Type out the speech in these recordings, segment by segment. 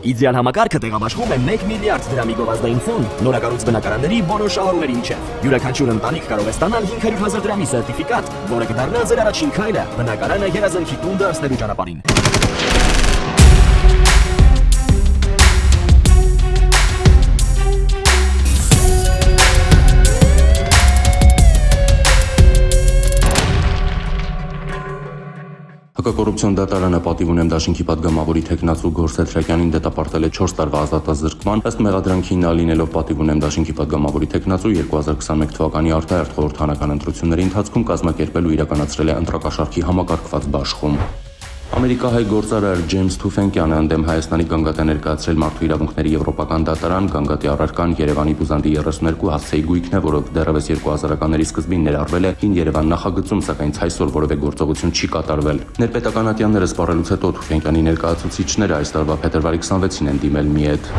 Իդեալ համակարգը տեղաբաշխում է 1 միլիարդ դրամի գովազդային ֆոնդ նորակառույց բնակարանների բոլոր շահառուների միջև։ Յուրաքանչյուր ընտանիք կարող է ստանալ 500,000 դրամի սերտիֆիկատ, որը կդառնա ձեր առաջին քայլը բնակարանը երազանքի տուն դարձնելու ճանապարհին։ Հակակոռուպցիոն դատարանը պատիվ ունեմ դաշինքի պատգամավորի թեկնածու Գորսեթ Ռակյանին դատապարտել է 4 տարվա ազատազրկման, ըստ մեղադրանքի նա լինելով պատիվ ունեմ դաշինքի պատգամավորի թեկնածու 2021 թվականի արտահերթ խորհրդանական ընտրությունների ընթացքում կազմակերպել ու իրականացրել է ընտրակաշառքի համակարգված բաշխում։ Ամերիկահայ գործարար Ջեյմս Թուֆենկյանը ընդդեմ Հայաստանի գանգատ է ներկայացրել Մարդու իրավունքների եվրոպական դատարան, գանգատի առարկան Երևանի Բուզանդի 32 հասցեի գույքն է, որը դեռևս 2000-ականների սկզբին ներառվել է հին Երևան նախագծում, սակայն այսօր որևէ գործողություն չի կատարվել։ Ներպետական ատյանները սպառելուց հետո Թուֆենկյանի ներկայացուցիչները այս տարվա փետրվարի 26-ին են դիմել մի ետ։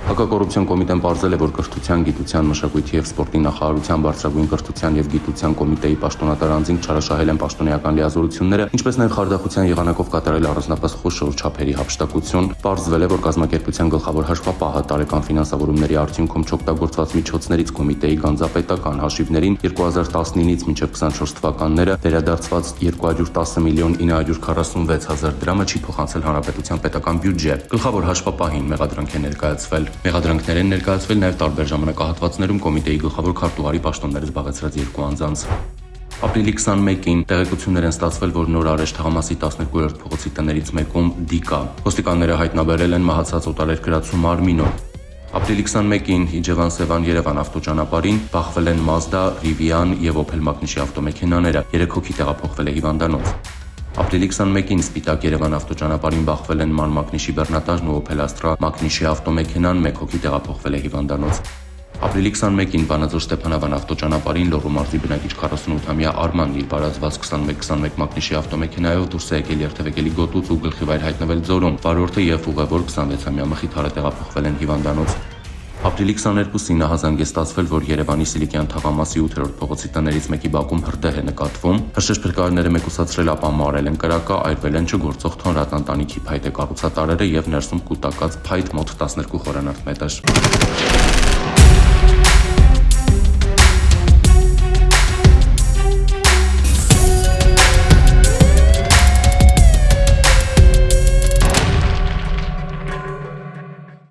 Հակակոռուպցիոն կոմիտեն պարզել է, որ կրթության, գիտության, մշակույթի եւ սպորտի նախարարության բարձրագույն կրթության եւ գիտության կոմիտեի պաշտոնատար անձինք չարաշահել են պաշտոնեական լիազորությունները, ինչպես նաեւ խարդախության եղանակով կատարել առանձնապես խոշոր չափերի հափշտակություն։ Պարզվել է, որ կազմակերպության գլխավոր հաշվապահը տարեկան ֆինանսավորումների արդյունքում չօգտագործված միջոցներից կոմիտեի գանձապետական հաշիվներին 2019-ից մինչև 24 թվականները վերադարձված 210 միլիոն 946 հազար դրամը չի փոխանցել հանրապետության պետական բյուջե։ Գլխավոր հաշվապահին մեղադրանք է ներկայացվել։ Մեղադրանքներ են ներկայացվել նաև տարբեր ժամանակահատվածներում կոմիտեի գլխավոր քարտուղարի պաշտոնները զբաղեցրած երկու անձանց։ Ապրիլի 21-ին տեղեկություններ են ստացվել, որ նոր Արեշ թաղամասի 12-րդ փողոցի տներից մեկում դիկա։ Ոստիկանները հայտնաբերել են մահացած օտարերկրացու մարմինը։ Ապրիլի 21-ին Իջևան-Սևան-Երևան ավտոճանապարհին բախվել են Mazda, Rivian եւ Opel Magnishi ավտոմեքենաները։ 3 հոգի տեղափոխվել է հիվանդանոց։ Ապրիլի 21-ին Սպիտակ Երևան ավտոճանապարհին բախվել են MAN Magnishi Բեռնատաժն ու Opel Astra Magnishi ավտոմեքենան, 1 հոգի տեղափոխվել է հիվանդանոց։ Ապրիլի 21-ին Վանաձոր Ստեփանավան ավտոճանապարհին Լոռու մարզի բնակիչ 48-ամյա Արմանն իր բարազված 2121 Magnishi ավտոմեքենայով դուրս է եկել երթևեկելի գոտուց ու գլխիվայր հայտնվել Ձորում։ Վարորդը եւ ուղևոր 26-ամյա Մխիթարը տեղափոխվել են հիվանդանոց։ Ապրիլի 22-ին նահանգ է ստացվել, որ Երևանի Սիլիկյան թաղամասի 8-րդ փողոցի տներից մեկի բակում հրդեհ է նկատվում։ Հրշեջ փրկարարները մեկուսացրել ապա մարել են կրակը, այրվել են չգործող թոնրատ ընտանիքի փայտե կառուցատարերը եւ ներսում կուտակած փայտ մոտ 12 խորանարդ մետր։